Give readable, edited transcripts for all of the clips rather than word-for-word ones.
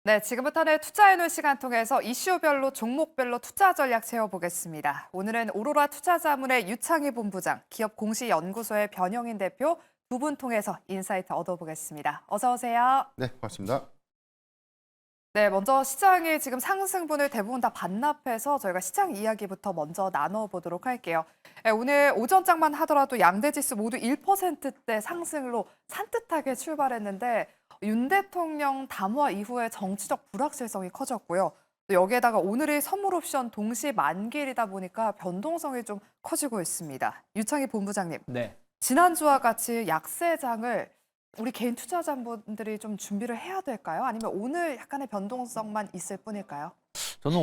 네, 지금부터는 투자해놓은 시간 통해서 이슈별로 종목별로 투자 전략 세워보겠습니다. 오늘은 오로라 투자자문의 유창희 본부장, 기업공시연구소의 변영인 대표 두 분 통해서 인사이트 얻어보겠습니다. 어서 오세요. 네, 고맙습니다. 네, 먼저 시장이 지금 상승분을 대부분 다 반납해서 저희가 시장 이야기부터 먼저 나눠보도록 할게요. 오늘 오전장만 하더라도 양대 지수 모두 1%대 상승으로 산뜻하게 출발했는데 윤 대통령 담화 이후에 정치적 불확실성이 커졌고요. 또 여기에다가 오늘이 선물 옵션 동시 만기일이다 보니까 변동성이 좀 커지고 있습니다. 유창희 본부장님, 네. 지난주와 같이 약세장을 우리 개인 투자자분들이 좀 준비를 해야 될까요? 아니면 오늘 약간의 변동성만 있을 뿐일까요? 저는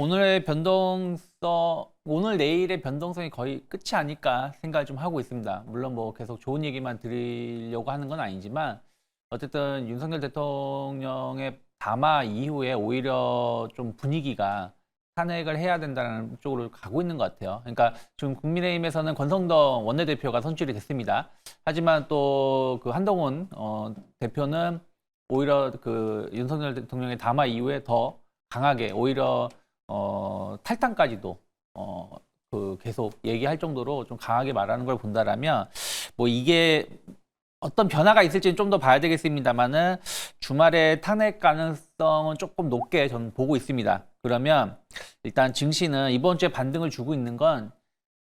오늘 내일의 변동성이 거의 끝이 아닐까 생각을 좀 하고 있습니다. 물론 뭐 계속 좋은 얘기만 드리려고 하는 건 아니지만 어쨌든 윤석열 대통령의 담화 이후에 오히려 좀 분위기가 탄핵을 해야 된다는 쪽으로 가고 있는 것 같아요. 그러니까 지금 국민의힘에서는 권성동 원내대표가 선출이 됐습니다. 하지만 또 그 한동훈 대표는 오히려 그 윤석열 대통령의 담화 이후에 더 강하게 오히려 탈당까지도 그 계속 얘기할 정도로 좀 강하게 말하는 걸 본다라면 뭐 이게 어떤 변화가 있을지는 좀 더 봐야 되겠습니다만은 주말에 탄핵 가능성은 조금 높게 저는 보고 있습니다. 그러면 일단 증시는 이번 주에 반등을 주고 있는 건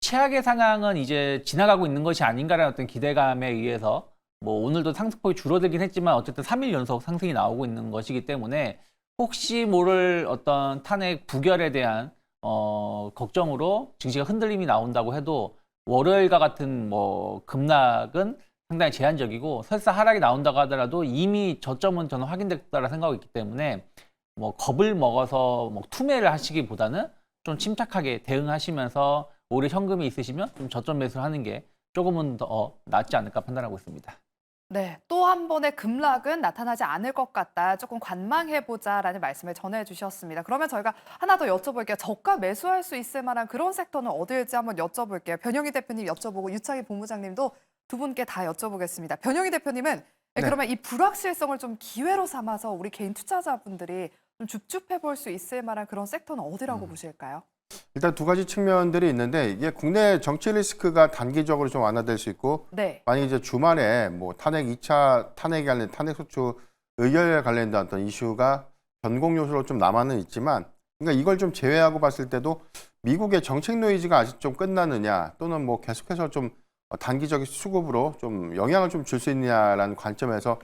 최악의 상황은 이제 지나가고 있는 것이 아닌가라는 어떤 기대감에 의해서 뭐 오늘도 상승폭이 줄어들긴 했지만 어쨌든 3일 연속 상승이 나오고 있는 것이기 때문에 혹시 모를 어떤 탄핵 부결에 대한 걱정으로 증시가 흔들림이 나온다고 해도 월요일과 같은 뭐 급락은 상당히 제한적이고 설사 하락이 나온다고 하더라도 이미 저점은 저는 확인됐다라 생각하고 있기 때문에 뭐 겁을 먹어서 뭐 투매를 하시기보다는 좀 침착하게 대응하시면서 오히려 현금이 있으시면 좀 저점 매수를 하는 게 조금은 더 낫지 않을까 판단하고 있습니다. 네, 또 한 번의 급락은 나타나지 않을 것 같다. 조금 관망해보자라는 말씀을 전해주셨습니다. 그러면 저희가 하나 더 여쭤볼게요. 저가 매수할 수 있을 만한 그런 섹터는 어디일지 한번 여쭤볼게요. 변영희 대표님 여쭤보고 유창희 본부장님도 두 분께 다 여쭤보겠습니다. 변영희 대표님은 네. 그러면 이 불확실성을 좀 기회로 삼아서 우리 개인 투자자분들이 좀 줍줍해 볼 수 있을 만한 그런 섹터는 어디라고 보실까요? 일단 두 가지 측면들이 있는데 이게 국내 정치 리스크가 단기적으로 좀 완화될 수 있고 네. 만약 이제 주말에 뭐 탄핵 2차 탄핵 관련 탄핵 소추 의결에 관련된 어떤 이슈가 변곡 요소로 좀 남아는 있지만 그러니까 이걸 좀 제외하고 봤을 때도 미국의 정책 노이즈가 아직 좀 끝나느냐 또는 뭐 계속해서 좀 단기적인 수급으로 좀 영향을 좀 줄 수 있느냐라는 관점에서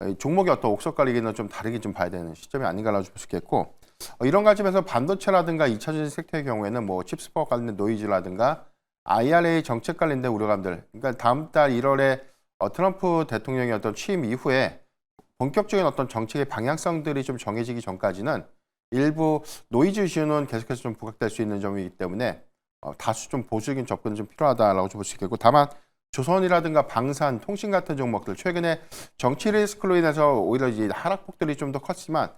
이 종목의 어떤 옥석 가리기는 좀 다르게 좀 봐야 되는 시점이 아닌가라고 볼 수 있겠고 이런 관점에서 반도체라든가 2차 전지 섹터의 경우에는 뭐 칩스퍼 관련된 노이즈라든가 IRA 정책 관련된 우려감들 그러니까 다음 달 1월에 트럼프 대통령의 어떤 취임 이후에 본격적인 어떤 정책의 방향성들이 좀 정해지기 전까지는 일부 노이즈 이슈는 계속해서 좀 부각될 수 있는 점이기 때문에 다수 좀 보수적인 접근은 좀 필요하다라고 볼 수 있겠고 다만 조선이라든가 방산, 통신 같은 종목들 최근에 정치 리스크로 인해서 오히려 이제 하락폭들이 좀 더 컸지만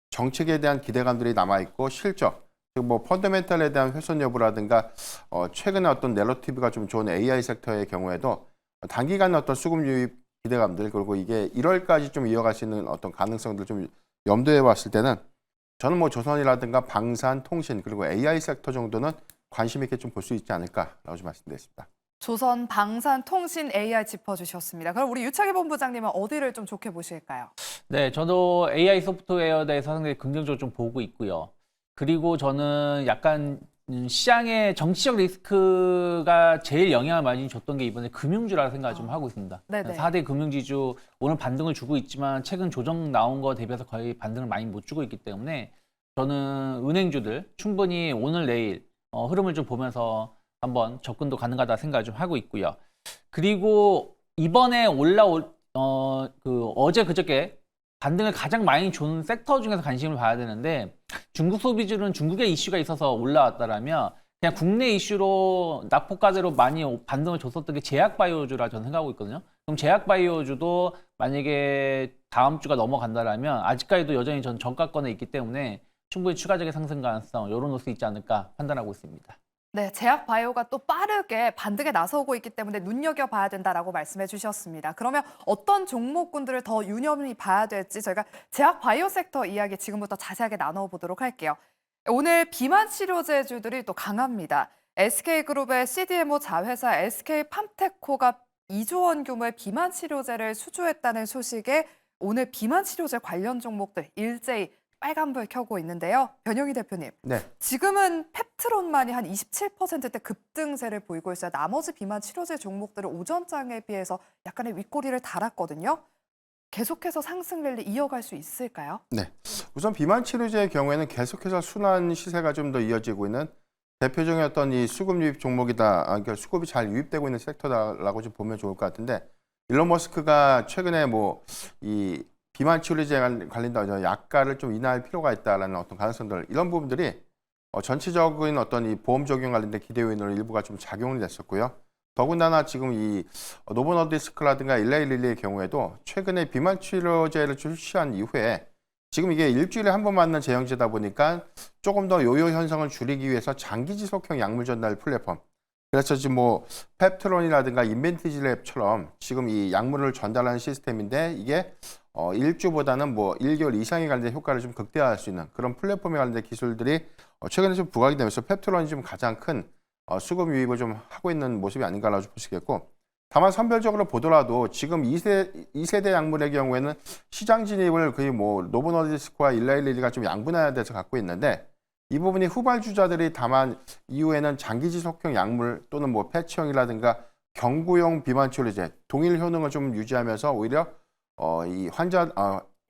정책에 대한 기대감들이 남아있고 실적, 그리고 뭐 펀더멘털에 대한 훼손 여부라든가 최근에 어떤 내러티브가 좀 좋은 AI 섹터의 경우에도 단기간 어떤 수급 유입 기대감들 그리고 이게 1월까지 좀 이어갈 수 있는 어떤 가능성들 좀 염두에 봤을 때는 저는 뭐 조선이라든가 방산, 통신 그리고 AI 섹터 정도는 관심 있게 좀 볼 수 있지 않을까라고 좀 말씀드리겠습니다. 조선, 방산, 통신, AI 짚어주셨습니다. 그럼 우리 유창희 본부장님은 어디를 좀 좋게 보실까요? 네, 저도 AI 소프트웨어에 대해서 상당히 긍정적으로 좀 보고 있고요. 그리고 저는 약간 시장의 정치적 리스크가 제일 영향을 많이 줬던 게 이번에 금융주라고 생각을 좀 하고 있습니다. 네네. 4대 금융지주 오늘 반등을 주고 있지만 최근 조정 나온 거 대비해서 거의 반등을 많이 못 주고 있기 때문에 저는 은행주들 충분히 오늘 내일 흐름을 좀 보면서 한번 접근도 가능하다 생각을 좀 하고 있고요. 그리고 이번에 어제 그저께 반등을 가장 많이 준 섹터 중에서 관심을 봐야 되는데 중국 소비주는 중국의 이슈가 있어서 올라왔다라면 그냥 국내 이슈로 낙폭과대로 많이 반등을 줬었던 게 제약바이오주라 저는 생각하고 있거든요. 그럼 제약바이오주도 만약에 다음 주가 넘어간다라면 아직까지도 여전히 전 저가권에 있기 때문에 충분히 추가적인 상승 가능성 열어놓을 수 있지 않을까 판단하고 있습니다. 네, 제약 바이오가 또 빠르게 반등에 나서고 있기 때문에 눈여겨봐야 된다라고 말씀해 주셨습니다. 그러면 어떤 종목군들을 더 유념히 봐야 될지 저희가 제약 바이오 섹터 이야기 지금부터 자세하게 나눠보도록 할게요. 오늘 비만 치료제주들이 또 강합니다. SK그룹의 CDMO 자회사 SK팜테코가 2조 원 규모의 비만 치료제를 수주했다는 소식에 오늘 비만 치료제 관련 종목들 일제히 빨간불 켜고 있는데요. 변영희 대표님. 네. 지금은 펩트론만이 한 27%대 급등세를 보이고 있어요. 나머지 비만 치료제 종목들은 오전장에 비해서 약간의 윗꼬리를 달았거든요. 계속해서 상승 랠리 이어갈 수 있을까요? 네. 우선 비만 치료제의 경우에는 계속해서 순환 시세가 좀 더 이어지고 있는 대표적인 어떤 이 수급 유입 종목이다. 그러니까 수급이 잘 유입되고 있는 섹터다라고 좀 보면 좋을 것 같은데 일론 머스크가 최근에 뭐 이 비만 치료제 관련된 약가를 좀 인하할 필요가 있다라는 어떤 가능성들 이런 부분들이 전체적인 어떤 이 보험 적용 관련된 기대 요인으로 일부가 좀 작용이 됐었고요. 더군다나 지금 이 노보 너디스크라든가 일레이 릴리의 경우에도 최근에 비만 치료제를 출시한 이후에 지금 이게 일주일에 한 번 맞는 제형제다 보니까 조금 더 요요 현상을 줄이기 위해서 장기 지속형 약물 전달 플랫폼. 그래서 지금 뭐 펩트론이라든가 인벤티지랩처럼 지금 이 약물을 전달하는 시스템인데 이게 1주보다는 뭐 1개월 이상에 관련된 효과를 좀 극대화할 수 있는 그런 플랫폼에 관련된 기술들이 최근에 좀 부각이 되면서 펩트론이 좀 가장 큰 수급 유입을 좀 하고 있는 모습이 아닌가라고 보시겠고 다만 선별적으로 보더라도 지금 2세대 약물의 경우에는 시장 진입을 거의 뭐 노보 너디스크와 일라일리가 좀 양분화돼서 갖고 있는데 이 부분이 후발주자들이 다만 이후에는 장기 지속형 약물 또는 뭐 패치형이라든가 경구용 비만 치료제 동일 효능을 좀 유지하면서 오히려 이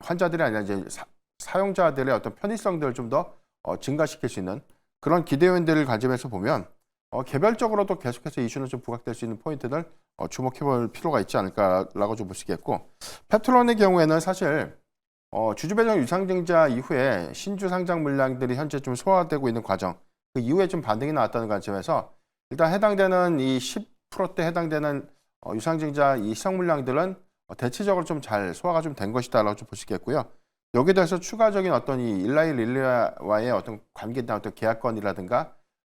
환자들이 아니라 이제 사용자들의 어떤 편의성들을 좀 더 증가시킬 수 있는 그런 기대 요인들을 관점에서 보면 개별적으로도 계속해서 이슈는 좀 부각될 수 있는 포인트들 주목해볼 필요가 있지 않을까라고 좀 보시겠고 펩트론의 경우에는 사실 주주 배정 유상증자 이후에 신주 상장 물량들이 현재 좀 소화되고 있는 과정 그 이후에 좀 반등이 나왔다는 관점에서 일단 해당되는 이 10%대 해당되는 유상증자 이 시장 물량들은 대체적으로 좀 잘 소화가 좀 된 것이다라고 좀 보시겠고요. 여기에 대해서 추가적인 어떤 이 일라이 릴리와의 어떤 관계나 어떤 계약건이라든가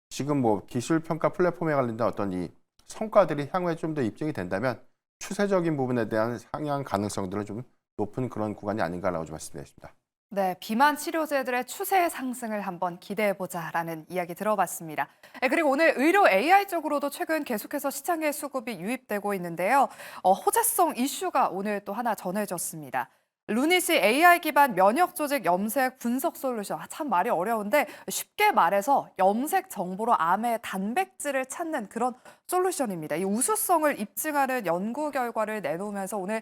지금 뭐 기술 평가 플랫폼에 관련된 어떤 이 성과들이 향후에 좀 더 입증이 된다면 추세적인 부분에 대한 상향 가능성들은 좀 높은 그런 구간이 아닌가라고 좀 말씀드리겠습니다. 네, 비만 치료제들의 추세 상승을 한번 기대해보자라는 이야기 들어봤습니다. 그리고 오늘 의료 AI 쪽으로도 최근 계속해서 시장에 수급이 유입되고 있는데요. 호재성 이슈가 오늘 또 하나 전해졌습니다. 루닛이 AI 기반 면역 조직 염색 분석 솔루션. 참 말이 어려운데 쉽게 말해서 염색 정보로 암의 단백질을 찾는 그런 솔루션입니다. 이 우수성을 입증하는 연구 결과를 내놓으면서 오늘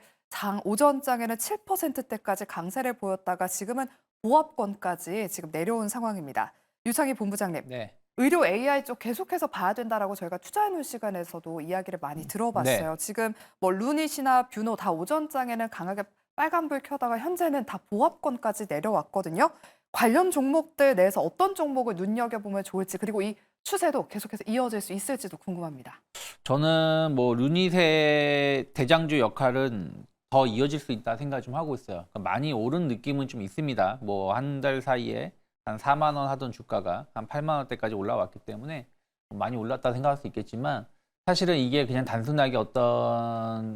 오전장에는 7%대까지 강세를 보였다가 지금은 보합권까지 지금 내려온 상황입니다. 유창희 본부장님, 네. 의료 AI 쪽 계속해서 봐야 된다라고 저희가 투자해놓은 시간에서도 이야기를 많이 들어봤어요. 지금 뭐 루닛이나 뷰노 다 오전장에는 강하게 빨간불 켜다가 현재는 다 보합권까지 내려왔거든요. 관련 종목들 내에서 어떤 종목을 눈여겨보면 좋을지 그리고 이 추세도 계속해서 이어질 수 있을지도 궁금합니다. 저는 뭐 루닛의 대장주 역할은 더 이어질 수 있다 생각 좀 하고 있어요. 그러니까 많이 오른 느낌은 좀 있습니다. 뭐 한 달 사이에 한 4만 원 하던 주가가 한 8만 원대까지 올라왔기 때문에 많이 올랐다 생각할 수 있겠지만 사실은 이게 그냥 단순하게 어떤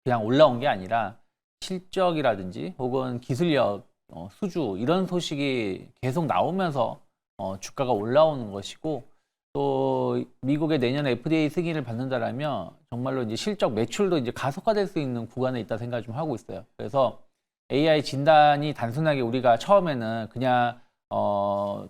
그냥 올라온 게 아니라 실적이라든지 혹은 기술력, 수주 이런 소식이 계속 나오면서 주가가 올라오는 것이고 또 미국의 내년에 FDA 승인을 받는다라면 정말로 이제 실적 매출도 이제 가속화될 수 있는 구간에 있다 생각 좀 하고 있어요. 그래서 AI 진단이 단순하게 우리가 처음에는 그냥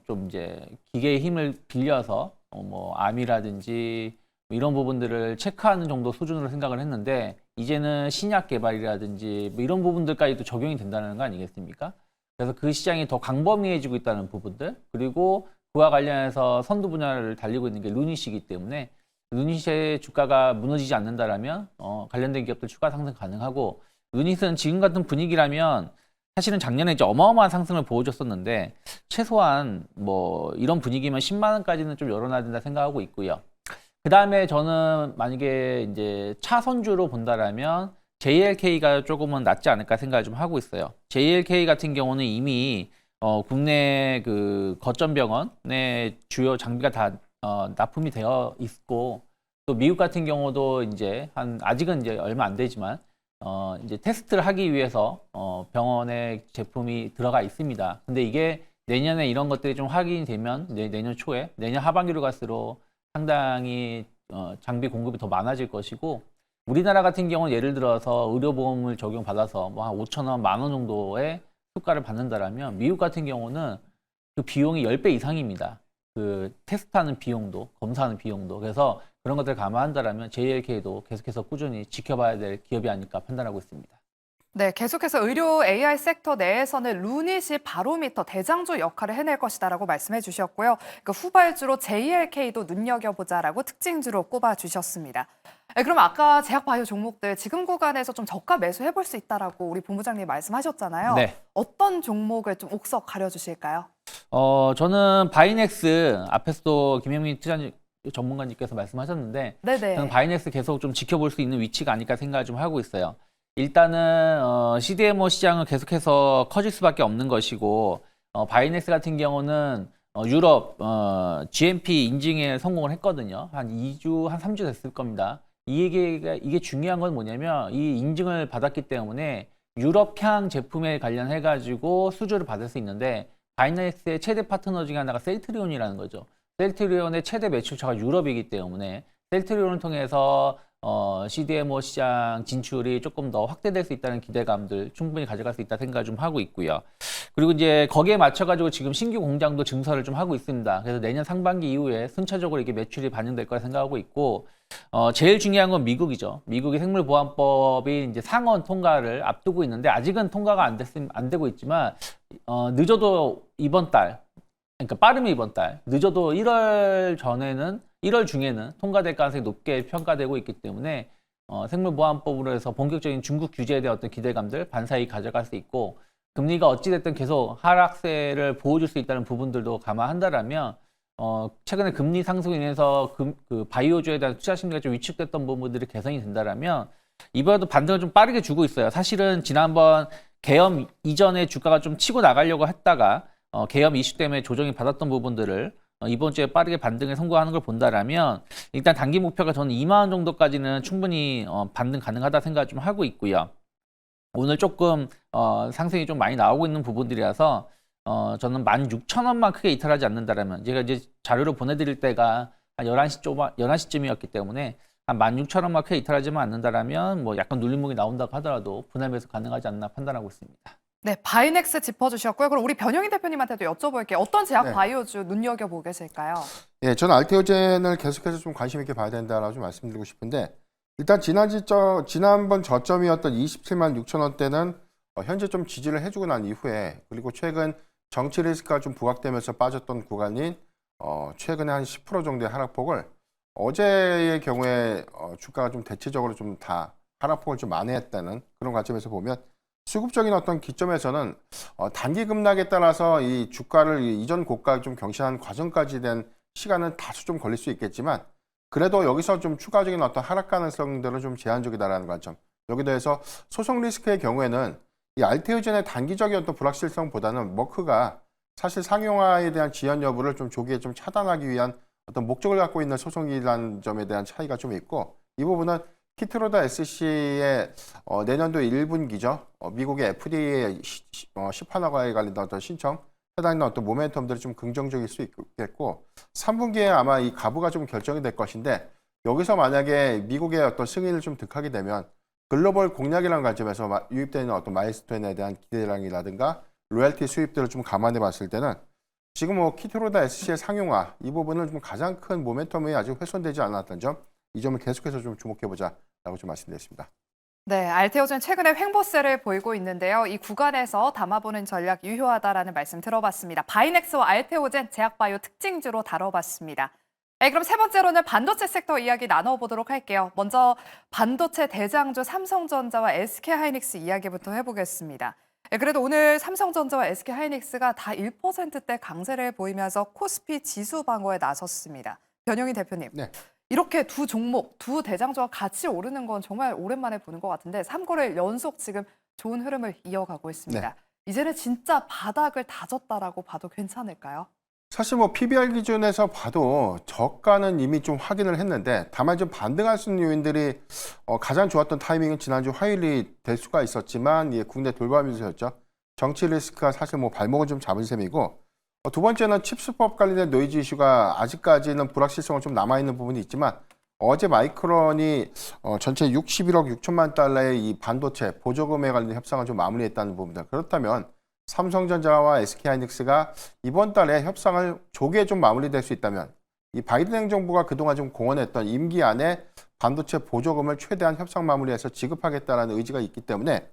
좀 이제 기계의 힘을 빌려서 뭐 암이라든지 이런 부분들을 체크하는 정도 수준으로 생각을 했는데 이제는 신약 개발이라든지 뭐 이런 부분들까지도 적용이 된다는 거 아니겠습니까? 그래서 그 시장이 더 광범위해지고 있다는 부분들 그리고 그와 관련해서 선두 분야를 달리고 있는 게 루닛이기 때문에 루닛의 주가가 무너지지 않는다라면 관련된 기업들 추가 상승 가능하고 루닛은 지금 같은 분위기라면 사실은 작년에 이제 어마어마한 상승을 보여줬었는데 최소한 뭐 이런 분위기면 10만 원까지는 좀 열어놔야 된다 생각하고 있고요. 그 다음에 저는 만약에 이제 차선주로 본다라면 JLK가 조금은 낫지 않을까 생각을 좀 하고 있어요. JLK 같은 경우는 이미 국내 그 거점 병원의 주요 장비가 다 납품이 되어 있고 또 미국 같은 경우도 이제 아직은 이제 얼마 안 되지만 이제 테스트를 하기 위해서 병원에 제품이 들어가 있습니다. 근데 이게 내년에 이런 것들이 좀 확인이 되면 내년 초에 내년 하반기로 갈수록 상당히 장비 공급이 더 많아질 것이고 우리나라 같은 경우는 예를 들어서 의료보험을 적용받아서 뭐 한 5천 원, 10,000원 정도의 효과를 받는다라면 미국 같은 경우는 그 비용이 10배 이상입니다. 그 테스트하는 비용도, 검사하는 비용도. 그래서 그런 것들을 감안한다라면 JLK도 계속해서 꾸준히 지켜봐야 될 기업이 아닐까 판단하고 있습니다. 네, 계속해서 의료 AI 섹터 내에서는 루닛이 바로미터 대장주 역할을 해낼 것이다라고 말씀해 주셨고요. 그 후발주로 JLK도 눈여겨보자라고 특징주로 꼽아주셨습니다. 네, 그럼 아까 제약바이오 종목들 지금 구간에서 좀 저가 매수해볼 수 있다라고 우리 본부장님 말씀하셨잖아요. 네. 어떤 종목을 좀 옥석 가려주실까요? 저는 바이넥스 앞에서도 김영민 투자 전문가님께서 말씀하셨는데 네네. 저는 바이넥스 계속 좀 지켜볼 수 있는 위치가 아닐까 생각을 좀 하고 있어요. 일단은 CDMO 시장은 계속해서 커질 수밖에 없는 것이고 바이넥스 같은 경우는 유럽 GMP 인증에 성공을 했거든요. 한 2주, 한 3주 됐을 겁니다. 이게 중요한 건 뭐냐면 이 인증을 받았기 때문에 유럽향 제품에 관련해가지고 수주를 받을 수 있는데 바이넥스의 최대 파트너 중에 하나가 셀트리온이라는 거죠. 셀트리온의 최대 매출처가 유럽이기 때문에 셀트리온을 통해서 CDMO 시장 진출이 조금 더 확대될 수 있다는 기대감들 충분히 가져갈 수 있다 생각을 좀 하고 있고요. 그리고 이제 거기에 맞춰가지고 지금 신규 공장도 증설을 좀 하고 있습니다. 그래서 내년 상반기 이후에 순차적으로 이게 매출이 반영될 거라 생각하고 있고, 제일 중요한 건 미국이죠. 미국의 생물보안법이 이제 상원 통과를 앞두고 있는데 아직은 통과가 안 되고 있지만, 늦어도 이번 달, 그러니까 빠르면 이번 달, 늦어도 1월 중에는 통과될 가능성이 높게 평가되고 있기 때문에 생물보안법으로 해서 본격적인 중국 규제에 대한 어떤 기대감들 반사히 가져갈 수 있고 금리가 어찌됐든 계속 하락세를 보여줄 수 있다는 부분들도 감안한다라면 최근에 금리 상승으로 인해서 그 바이오주에 대한 투자 심리가 좀 위축됐던 부분들이 개선이 된다라면 이번에도 반등을 좀 빠르게 주고 있어요. 사실은 지난번 계엄 이전에 주가가 좀 치고 나가려고 했다가 계엄 이슈 때문에 조정이 받았던 부분들을 이번 주에 빠르게 반등에 성공하는 걸 본다라면 일단 단기 목표가 저는 2만 원 정도까지는 충분히 반등 가능하다 생각을 좀 하고 있고요. 오늘 조금 상승이 좀 많이 나오고 있는 부분들이라서 저는 16,000원만 크게 이탈하지 않는다라면 제가 이제 자료를 보내드릴 때가 한 11시쯤이었기 때문에 한 16,000원만 크게 이탈하지만 않는다라면 뭐 약간 눌림목이 나온다고 하더라도 분할 매수 가능하지 않나 판단하고 있습니다. 네, 바이넥스 짚어주셨고요. 그럼 우리 변영인 대표님한테도 여쭤볼게요. 어떤 제약 네. 바이오주 눈여겨보고 계실까요? 예, 저는 알테오젠을 계속해서 좀 관심 있게 봐야 된다라고 좀 말씀드리고 싶은데 일단 지난번 저점이었던 27만 6천 원대는 현재 좀 지지를 해주고 난 이후에 그리고 최근 정치 리스크가 좀 부각되면서 빠졌던 구간인 최근에 한 10% 정도의 하락폭을 어제의 경우에 주가가 좀 대체적으로 좀 다 하락폭을 좀 만회했다는 그런 관점에서 보면 수급적인 어떤 기점에서는 단기 급락에 따라서 이 주가를 이전 고가 좀 경신한 과정까지 된 시간은 다소 좀 걸릴 수 있겠지만 그래도 여기서 좀 추가적인 어떤 하락 가능성들은 좀 제한적이다라는 관점. 여기 더해서 소송 리스크의 경우에는 이 알테오젠의 단기적인 어떤 불확실성보다는 머크가 사실 상용화에 대한 지연 여부를 좀 조기에 좀 차단하기 위한 어떤 목적을 갖고 있는 소송이라는 점에 대한 차이가 좀 있고 이 부분은 키트로다 SC의 내년도 1분기죠. 미국의 FDA의 시판허가에 관련된 어떤 신청, 해당하는 어떤 모멘텀들이 좀 긍정적일 수 있겠고 3분기에 아마 이 가부가 좀 결정이 될 것인데 여기서 만약에 미국의 어떤 승인을 좀 득하게 되면 글로벌 공약이라는 관점에서 유입되는 어떤 마일스톤에 대한 기대량이라든가 로열티 수입들을 좀 감안해 봤을 때는 지금 뭐 키트로다 SC의 상용화 이 부분은 좀 가장 큰 모멘텀이 아직 훼손되지 않았던 점, 이 점을 계속해서 좀 주목해보자라고 좀 말씀드렸습니다. 네, 알테오젠 최근에 횡보세를 보이고 있는데요. 이 구간에서 담아보는 전략 유효하다라는 말씀 들어봤습니다. 바이넥스와 알테오젠 제약바이오 특징주로 다뤄봤습니다. 네, 그럼 세 번째로는 반도체 섹터 이야기 나눠보도록 할게요. 먼저 반도체 대장주 삼성전자와 SK하이닉스 이야기부터 해보겠습니다. 네, 그래도 오늘 삼성전자와 SK하이닉스가 다 1%대 강세를 보이면서 코스피 지수 방어에 나섰습니다. 변영희 대표님. 네. 이렇게 두 종목, 두 대장주가 같이 오르는 건 정말 오랜만에 보는 것 같은데 3거래일 연속 지금 좋은 흐름을 이어가고 있습니다. 네. 이제는 진짜 바닥을 다졌다라고 봐도 괜찮을까요? 사실 뭐 PBR 기준에서 봐도 저가는 이미 좀 확인을 했는데 다만 좀 반등할 수 있는 요인들이 가장 좋았던 타이밍은 지난주 화요일이 될 수가 있었지만 국내 돌발미세였죠. 정치 리스크가 사실 뭐 발목을 좀 잡은 셈이고 두 번째는 칩스법 관련된 노이즈 이슈가 아직까지는 불확실성은 좀 남아있는 부분이 있지만 어제 마이크론이 전체 61억 6천만 달러의 이 반도체 보조금에 관련 협상을 좀 마무리했다는 부분들. 그렇다면 삼성전자와 SK하이닉스가 이번 달에 협상을 조기에 좀 마무리될 수 있다면 이 바이든 행정부가 그동안 좀 공언했던 임기 안에 반도체 보조금을 최대한 협상 마무리해서 지급하겠다는 의지가 있기 때문에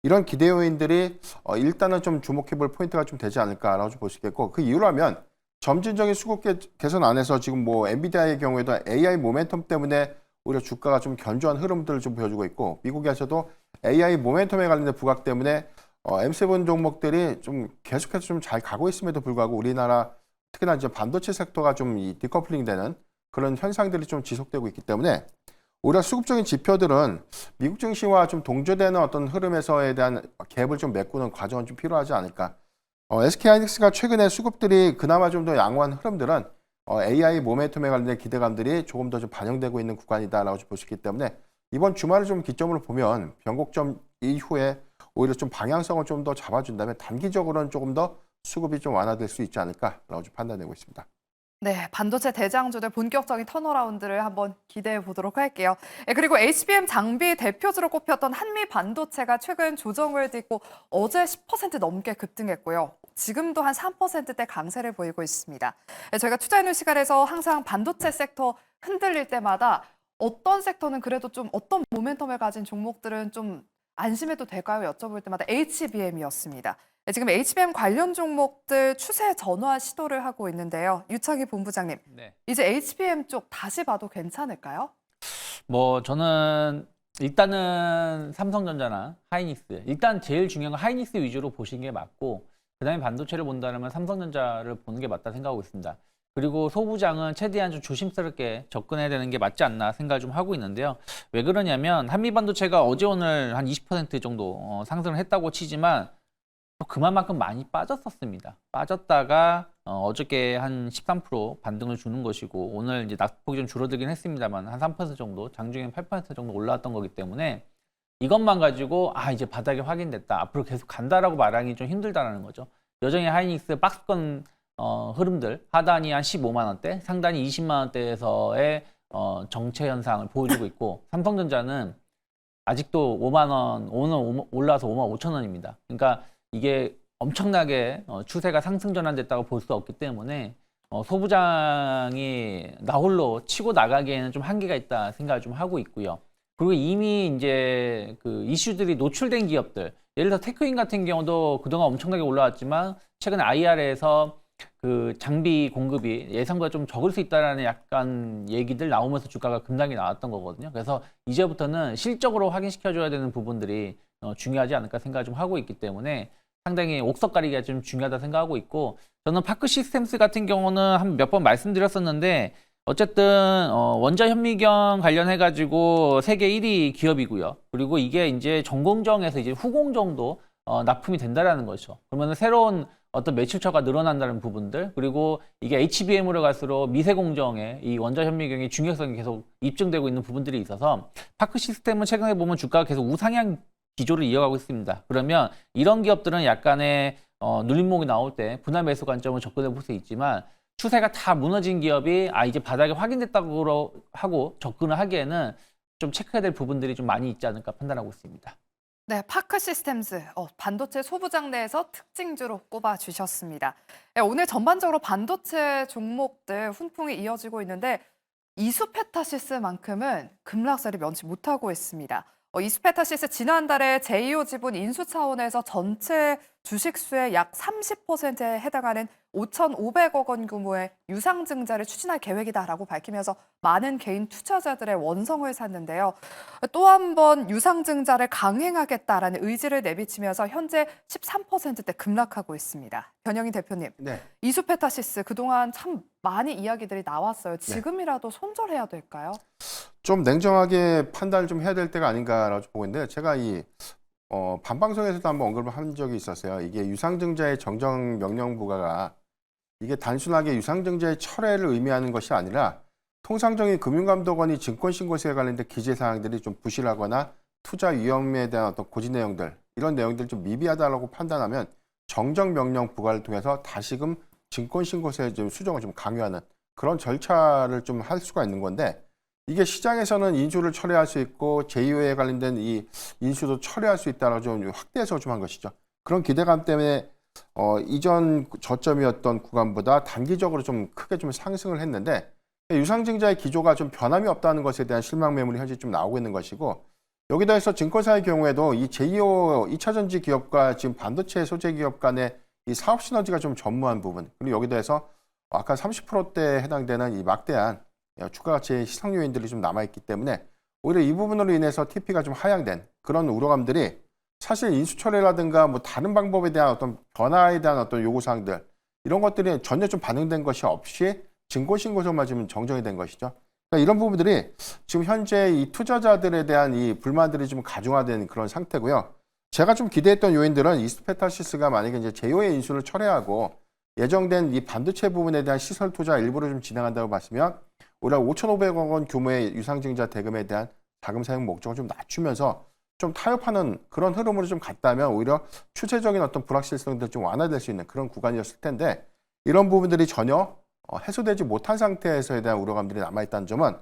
이런 기대 요인들이 일단은 좀 주목해볼 포인트가 좀 되지 않을까라고 볼 수 있겠고 그 이유라면 점진적인 수급 개선 안에서 지금 뭐 엔비디아의 경우에도 AI 모멘텀 때문에 오히려 주가가 좀 견조한 흐름들을 좀 보여주고 있고 미국에서도 AI 모멘텀에 관련된 부각 때문에 M7 종목들이 좀 계속해서 좀 잘 가고 있음에도 불구하고 우리나라 특히나 이제 반도체 섹터가 좀 이 디커플링 되는 그런 현상들이 좀 지속되고 있기 때문에 오히려 수급적인 지표들은 미국 증시와 좀 동조되는 어떤 흐름에서에 대한 갭을 좀 메꾸는 과정은 좀 필요하지 않을까. SK하이닉스가 최근에 수급들이 그나마 좀 더 양호한 흐름들은 AI 모멘텀에 관련된 기대감들이 조금 더 좀 반영되고 있는 구간이다라고 볼 수 있기 때문에 이번 주말을 좀 기점으로 보면 변곡점 이후에 오히려 좀 방향성을 좀 더 잡아준다면 단기적으로는 조금 더 수급이 좀 완화될 수 있지 않을까라고 좀 판단되고 있습니다. 네, 반도체 대장주들 본격적인 턴어라운드를 한번 기대해 보도록 할게요. 그리고 HBM 장비 대표주로 꼽혔던 한미 반도체가 최근 조정을 딛고 어제 10% 넘게 급등했고요. 지금도 한 3%대 강세를 보이고 있습니다. 저희가 투자하는 시간에서 항상 반도체 섹터 흔들릴 때마다 어떤 섹터는 그래도 좀 어떤 모멘텀을 가진 종목들은 좀 안심해도 될까요? 여쭤볼 때마다 HBM이었습니다. 지금 HBM 관련 종목들 추세 전환 시도를 하고 있는데요. 유창희 본부장님, 네. 이제 HBM 쪽 다시 봐도 괜찮을까요? 뭐 저는 일단은 삼성전자나 하이닉스 일단 제일 중요한 건 하이닉스 위주로 보시는 게 맞고 그다음에 반도체를 본다면 삼성전자를 보는 게 맞다 생각하고 있습니다. 그리고 소부장은 최대한 좀 조심스럽게 접근해야 되는 게 맞지 않나 생각을 좀 하고 있는데요. 왜 그러냐면 한미 반도체가 어제 오늘 한 20% 정도 상승을 했다고 치지만 또 그만큼 많이 빠졌었습니다. 빠졌다가 어저께 한 13% 반등을 주는 것이고 오늘 이제 낙폭이 좀 줄어들긴 했습니다만 한 3% 정도 장중에 8% 정도 올라왔던 거기 때문에 이것만 가지고 이제 바닥이 확인됐다. 앞으로 계속 간다라고 말하기 좀 힘들다라는 거죠. 여전히 하이닉스 박스권 흐름들 하단이 한 15만 원대, 상단이 20만 원대에서의 정체 현상을 보여주고 있고 삼성전자는 아직도 5만 원, 오늘 올라서 5만 5천 원입니다. 그러니까 이게 엄청나게 추세가 상승 전환됐다고 볼 수 없기 때문에 소부장이 나홀로 치고 나가기에는 좀 한계가 있다 생각을 좀 하고 있고요. 그리고 이미 이제 그 이슈들이 노출된 기업들, 예를 들어 테크인 같은 경우도 그동안 엄청나게 올라왔지만 최근에 IR에서 그 장비 공급이 예상보다 좀 적을 수 있다라는 약간 얘기들 나오면서 주가가 급락이 나왔던 거거든요. 그래서 이제부터는 실적으로 확인시켜줘야 되는 부분들이 중요하지 않을까 생각을 좀 하고 있기 때문에 상당히 옥석 가리기가 좀 중요하다 생각하고 있고 저는 파크 시스템스 같은 경우는 한 몇 번 말씀드렸었는데 어쨌든 원자 현미경 관련해가지고 세계 1위 기업이고요. 그리고 이게 이제 전공정에서 이제 후공정도 납품이 된다라는 거죠. 그러면 새로운 어떤 매출처가 늘어난다는 부분들 그리고 이게 HBM으로 갈수록 미세공정의 이 원자 현미경의 중요성이 계속 입증되고 있는 부분들이 있어서 파크 시스템은 최근에 보면 주가가 계속 우상향 기조를 이어가고 있습니다. 그러면 이런 기업들은 약간의 눌림목이 나올 때 분할 매수 관점을 접근해 볼 수 있지만 추세가 다 무너진 기업이 이제 바닥이 확인됐다고 하고 접근을 하기에는 좀 체크해야 될 부분들이 좀 많이 있지 않을까 판단하고 있습니다. 네, 파크 시스템즈 반도체 소부장 내에서 특징주로 꼽아주셨습니다. 오늘 전반적으로 반도체 종목들 훈풍이 이어지고 있는데 이수페타시스만큼은 급락세를 면치 못하고 있습니다. 이수페타시스 지난달에 제2호 지분 인수 차원에서 전체 주식수의 약 30%에 해당하는 5,500억 원 규모의 유상증자를 추진할 계획이다라고 밝히면서 많은 개인 투자자들의 원성을 샀는데요. 또 한 번 유상증자를 강행하겠다라는 의지를 내비치면서 현재 13%대 급락하고 있습니다. 변영희 대표님, 네. 이수페타시스 그동안 참 많이 이야기들이 나왔어요. 지금이라도 손절해야 될까요? 좀 냉정하게 판단을 좀 해야 될 때가 아닌가라고 보고 있는데 제가 반방송에서도 한번 언급을 한 적이 있었어요. 이게 유상증자의 정정 명령 부과가 이게 단순하게 유상증자의 철회를 의미하는 것이 아니라 통상적인 금융감독원이 증권신고세에 관련된 기재사항들이 좀 부실하거나 투자 위험에 대한 어떤 고지 내용들, 이런 내용들이 좀 미비하다고 판단하면 정정명령 부과를 통해서 다시금 증권신고세 좀 수정을 좀 강요하는 그런 절차를 좀 할 수가 있는 건데, 이게 시장에서는 인수를 철회할 수 있고 제2호에 관련된 이 인수도 철회할 수 있다라고 좀 확대해서 좀 한 것이죠. 그런 기대감 때문에 이전 저점이었던 구간보다 단기적으로 좀 크게 좀 상승을 했는데, 유상증자의 기조가 좀 변함이 없다는 것에 대한 실망 매물이 현재 좀 나오고 있는 것이고, 여기다 해서 증권사의 경우에도 이 제2호 2차전지 기업과 지금 반도체 소재 기업 간의 이 사업 시너지가 좀 전무한 부분, 그리고 여기다 해서 아까 30%대에 해당되는 이 막대한 주가 가치의 시상 요인들이 좀 남아있기 때문에 오히려 이 부분으로 인해서 TP가 좀 하향된 그런 우려감들이 사실 인수철회라든가 뭐 다른 방법에 대한 어떤 변화에 대한 어떤 요구사항들, 이런 것들이 전혀 좀 반영된 것이 없이 증권신고서만 지금 정정이 된 것이죠. 그러니까 이런 부분들이 지금 현재 이 투자자들에 대한 이 불만들이 좀 가중화된 그런 상태고요. 제가 좀 기대했던 요인들은 이스페타시스가 만약에 이제 제2호의 인수를 철회하고 예정된 이 반도체 부분에 대한 시설 투자 일부를 좀 진행한다고 봤으면 오히려 5,500억 원 규모의 유상증자 대금에 대한 자금 사용 목적을 좀 낮추면서 좀 타협하는 그런 흐름으로 좀 갔다면 오히려 추세적인 어떤 불확실성들 좀 완화될 수 있는 그런 구간이었을 텐데, 이런 부분들이 전혀 해소되지 못한 상태에서에 대한 우려감들이 남아있다는 점은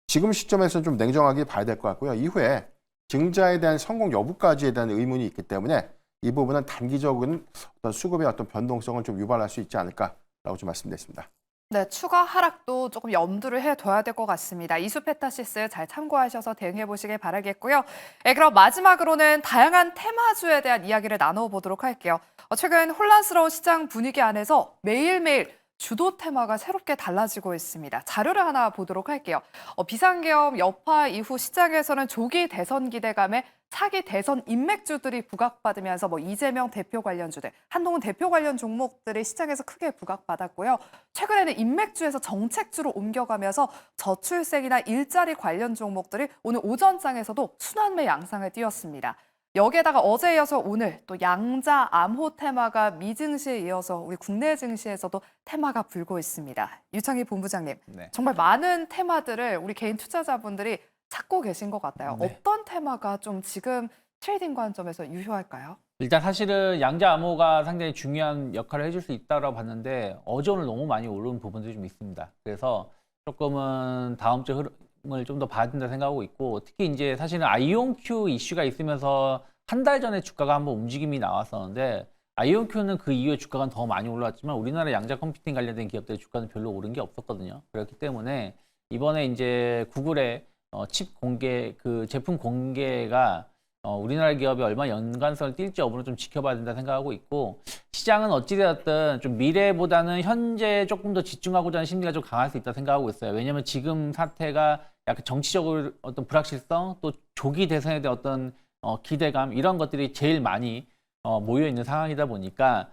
지금 시점에서는 좀 냉정하게 봐야 될 것 같고요. 이후에 증자에 대한 성공 여부까지에 대한 의문이 있기 때문에 이 부분은 단기적인 어떤 수급의 어떤 변동성을 좀 유발할 수 있지 않을까라고 좀 말씀드렸습니다. 네, 추가 하락도 조금 염두를 해둬야 될 것 같습니다. 이수페타시스 잘 참고하셔서 대응해 보시길 바라겠고요. 그럼 마지막으로는 다양한 테마주에 대한 이야기를 나눠보도록 할게요. 최근 혼란스러운 시장 분위기 안에서 매일매일 주도 테마가 새롭게 달라지고 있습니다. 자료를 하나 보도록 할게요. 비상계엄 여파 이후 시장에서는 조기 대선 기대감에 차기 대선 인맥주들이 부각받으면서 이재명 대표 관련주들, 한동훈 대표 관련 종목들이 시장에서 크게 부각받았고요. 최근에는 인맥주에서 정책주로 옮겨가면서 저출생이나 일자리 관련 종목들이 오늘 오전장에서도 순환매 양상을 띄웠습니다. 여기에다가 어제에 이어서 오늘 또 양자 암호 테마가 미증시에 이어서 우리 국내 증시에서도 테마가 불고 있습니다. 유창희 본부장님, 네. 정말 많은 테마들을 우리 개인 투자자분들이 찾고 계신 것 같아요. 네. 어떤 테마가 좀 지금 트레이딩 관점에서 유효할까요? 일단 사실은 양자 암호가 상당히 중요한 역할을 해줄 수 있다고 봤는데 어제 오늘 너무 많이 오른 부분들이 좀 있습니다. 그래서 조금은 다음 주 흐름을 좀 더 봐야 된다 생각하고 있고, 특히 이제 사실은 아이온큐 이슈가 있으면서 한 달 전에 주가가 한번 움직임이 나왔었는데, 아이온큐는 그 이후에 주가가 더 많이 올랐지만 우리나라 양자 컴퓨팅 관련된 기업들의 주가는 별로 오른 게 없었거든요. 그렇기 때문에 이번에 이제 구글의 칩 공개, 그 제품 공개가 우리나라 기업이 얼마 연관성을 띌지 여부는 좀 지켜봐야 된다 생각하고 있고, 시장은 어찌되었든 좀 미래보다는 현재에 조금 더 집중하고자 하는 심리가 좀 강할 수 있다 생각하고 있어요. 왜냐하면 지금 사태가 약간 정치적으로 어떤 불확실성, 또 조기 대선에 대한 어떤 기대감, 이런 것들이 제일 많이 모여 있는 상황이다 보니까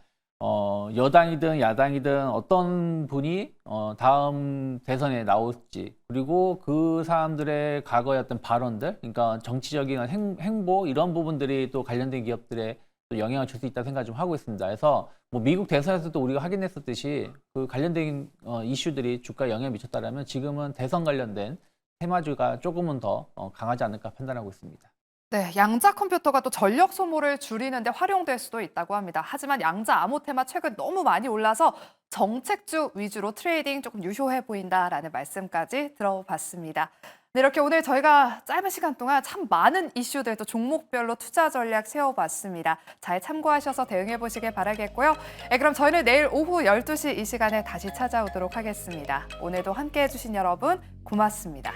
여당이든 야당이든 어떤 분이 다음 대선에 나올지, 그리고 그 사람들의 과거의 어떤 발언들, 그러니까 정치적인 행보, 이런 부분들이 또 관련된 기업들에 또 영향을 줄 수 있다 생각 좀 하고 있습니다. 그래서 뭐 미국 대선에서도 우리가 확인했었듯이 그 관련된 이슈들이 주가에 영향을 미쳤다라면 지금은 대선 관련된 테마주가 조금은 더 강하지 않을까 판단하고 있습니다. 네, 양자 컴퓨터가 또 전력 소모를 줄이는 데 활용될 수도 있다고 합니다. 하지만 양자 암호 테마 최근 너무 많이 올라서 정책주 위주로 트레이딩 조금 유효해 보인다라는 말씀까지 들어봤습니다. 네, 이렇게 오늘 저희가 짧은 시간 동안 참 많은 이슈들 또 종목별로 투자 전략 세워봤습니다. 잘 참고하셔서 대응해 보시길 바라겠고요. 그럼 저희는 내일 오후 12시 이 시간에 다시 찾아오도록 하겠습니다. 오늘도 함께해 주신 여러분 고맙습니다.